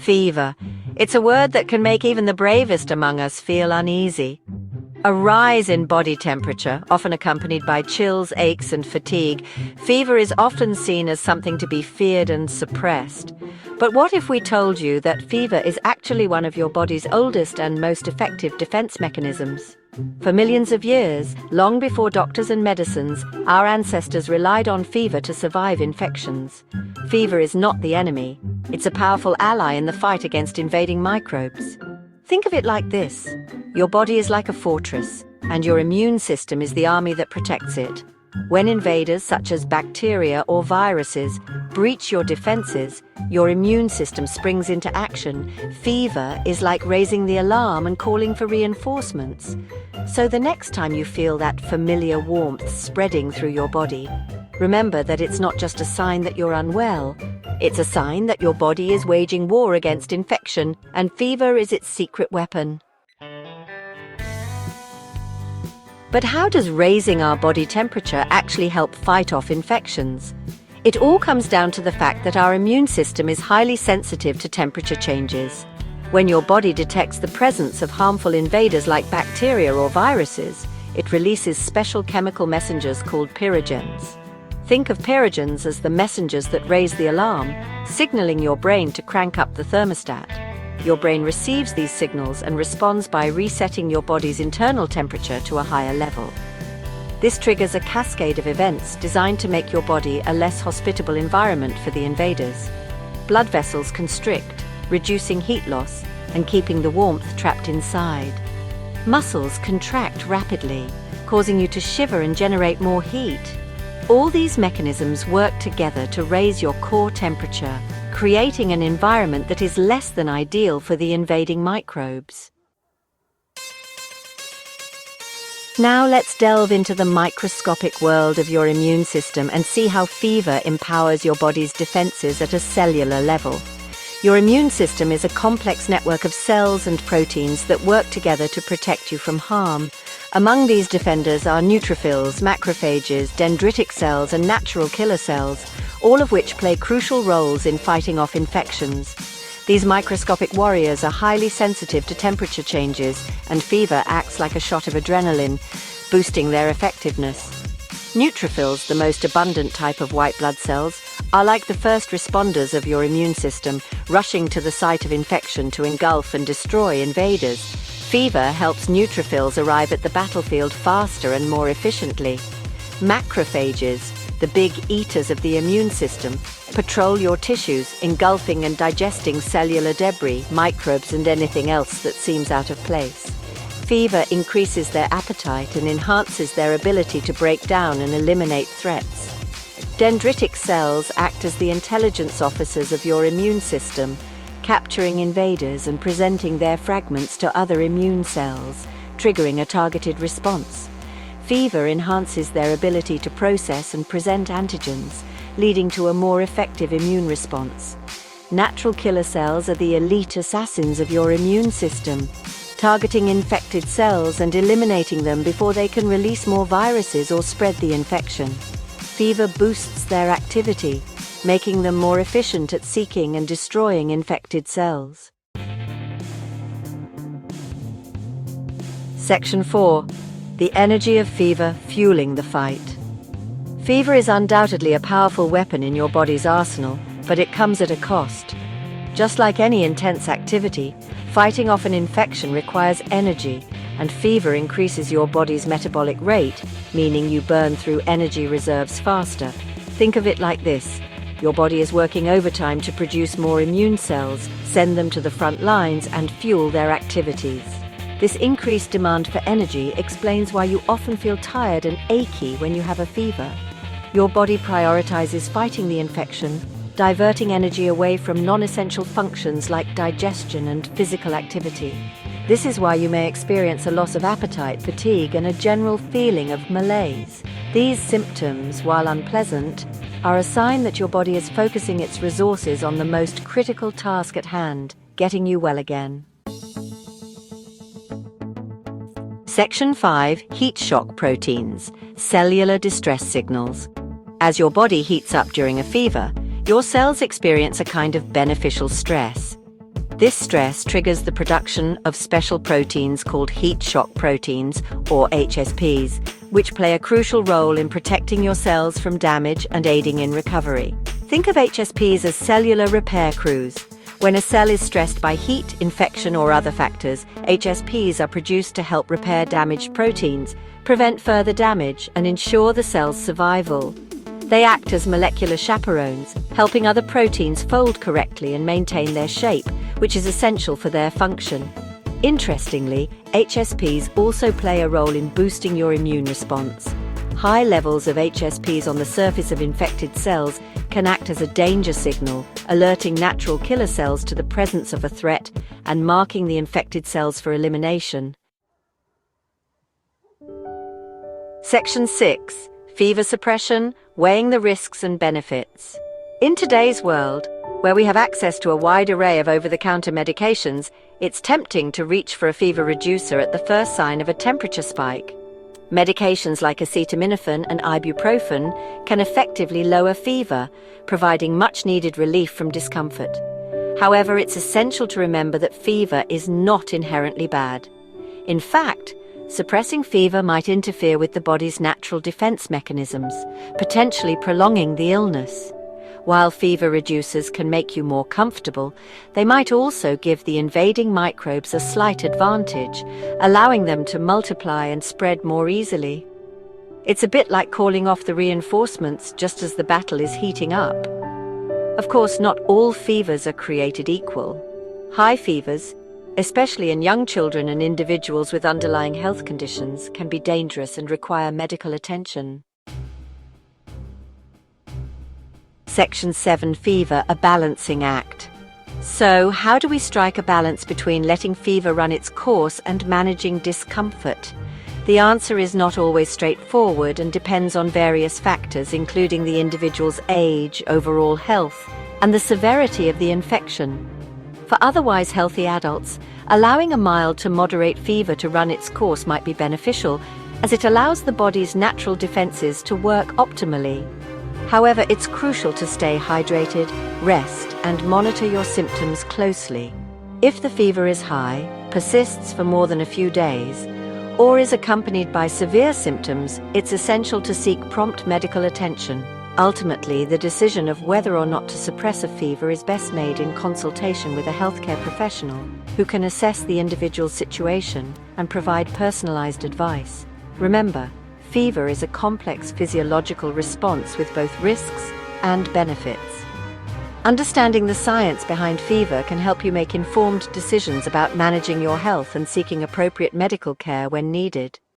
Fever. It's a word that can make even the bravest among us feel uneasy. A rise in body temperature, often accompanied by chills, aches, and fatigue. Fever is often seen as something to be feared and suppressed. But what if we told you that fever is actually one of your body's oldest and most effective defense mechanisms? For millions of years, long before doctors and medicines, our ancestors relied on fever to survive infections. Fever is not the enemy. It's a powerful ally in the fight against invading microbes. Think of it like this. Your body is like a fortress, and your immune system is the army that protects it. When invaders, such as bacteria or viruses, breach your defenses, your immune system springs into action. Fever is like raising the alarm and calling for reinforcements. So the next time you feel that familiar warmth spreading through your body, remember that it's not just a sign that you're unwell. It's a sign that your body is waging war against infection, and fever is its secret weapon. But how does raising our body temperature actually help fight off infections? It all comes down to the fact that our immune system is highly sensitive to temperature changes. When your body detects the presence of harmful invaders like bacteria or viruses, it releases special chemical messengers called pyrogens. Think of pyrogens as the messengers that raise the alarm, signaling your brain to crank up the thermostat. Your brain receives these signals and responds by resetting your body's internal temperature to a higher level. This triggers a cascade of events designed to make your body a less hospitable environment for the invaders. Blood vessels constrict, reducing heat loss and keeping the warmth trapped inside. Muscles contract rapidly, causing you to shiver and generate more heat. All these mechanisms work together to raise your core temperature, creating an environment that is less than ideal for the invading microbes. Now let's delve into the microscopic world of your immune system and see how fever empowers your body's defenses at a cellular level. Your immune system is a complex network of cells and proteins that work together to protect you from harm. Among these defenders are neutrophils, macrophages, dendritic cells, and natural killer cells, all of which play crucial roles in fighting off infections. These microscopic warriors are highly sensitive to temperature changes, and fever acts like a shot of adrenaline, boosting their effectiveness. Neutrophils, the most abundant type of white blood cells, are like the first responders of your immune system, rushing to the site of infection to engulf and destroy invaders. Fever helps neutrophils arrive at the battlefield faster and more efficiently. Macrophages, the big eaters of the immune system, patrol your tissues, engulfing and digesting cellular debris, microbes, and anything else that seems out of place. Fever increases their appetite and enhances their ability to break down and eliminate threats. Dendritic cells act as the intelligence officers of your immune system, capturing invaders and presenting their fragments to other immune cells, triggering a targeted response. Fever enhances their ability to process and present antigens, leading to a more effective immune response. Natural killer cells are the elite assassins of your immune system, targeting infected cells and eliminating them before they can release more viruses or spread the infection. Fever boosts their activity, making them more efficient at seeking and destroying infected cells. Section 4. The energy of fever fueling the fight. Fever is undoubtedly a powerful weapon in your body's arsenal, but it comes at a cost. Just like any intense activity, fighting off an infection requires energy, and fever increases your body's metabolic rate, meaning you burn through energy reserves faster. Think of it like this. Your body is working overtime to produce more immune cells, send them to the front lines, and fuel their activities. This increased demand for energy explains why you often feel tired and achy when you have a fever. Your body prioritizes fighting the infection, diverting energy away from non-essential functions like digestion and physical activity. This is why you may experience a loss of appetite, fatigue, and a general feeling of malaise. These symptoms, while unpleasant, are a sign that your body is focusing its resources on the most critical task at hand, getting you well again. Section 5. Heat shock proteins, cellular distress signals. As your body heats up during a fever, your cells experience a kind of beneficial stress. This stress triggers the production of special proteins called heat shock proteins, or HSPs, which play a crucial role in protecting your cells from damage and aiding in recovery. Think of HSPs as cellular repair crews. When a cell is stressed by heat, infection, or other factors, HSPs are produced to help repair damaged proteins, prevent further damage, and ensure the cell's survival. They act as molecular chaperones, helping other proteins fold correctly and maintain their shape, which is essential for their function. Interestingly, HSPs also play a role in boosting your immune response. High levels of HSPs on the surface of infected cells can act as a danger signal, alerting natural killer cells to the presence of a threat and marking the infected cells for elimination. Section 6. Fever suppression, weighing the risks and benefits. In today's world, where we have access to a wide array of over-the-counter medications, it's tempting to reach for a fever reducer at the first sign of a temperature spike. Medications like acetaminophen and ibuprofen can effectively lower fever, providing much-needed relief from discomfort. However, it's essential to remember that fever is not inherently bad. In fact, suppressing fever might interfere with the body's natural defense mechanisms, potentially prolonging the illness. While fever reducers can make you more comfortable, they might also give the invading microbes a slight advantage, allowing them to multiply and spread more easily. It's a bit like calling off the reinforcements just as the battle is heating up. Of course, not all fevers are created equal. High fevers, especially in young children and individuals with underlying health conditions, can be dangerous and require medical attention. Section 7. Fever, a balancing act. So, how do we strike a balance between letting fever run its course and managing discomfort? The answer is not always straightforward and depends on various factors, including the individual's age, overall health, and the severity of the infection. For otherwise healthy adults, allowing a mild to moderate fever to run its course might be beneficial, as it allows the body's natural defenses to work optimally. However, it's crucial to stay hydrated, rest, and monitor your symptoms closely. If the fever is high, persists for more than a few days, or is accompanied by severe symptoms, it's essential to seek prompt medical attention. Ultimately, the decision of whether or not to suppress a fever is best made in consultation with a healthcare professional who can assess the individual's situation and provide personalized advice. Remember, fever is a complex physiological response with both risks and benefits. Understanding the science behind fever can help you make informed decisions about managing your health and seeking appropriate medical care when needed.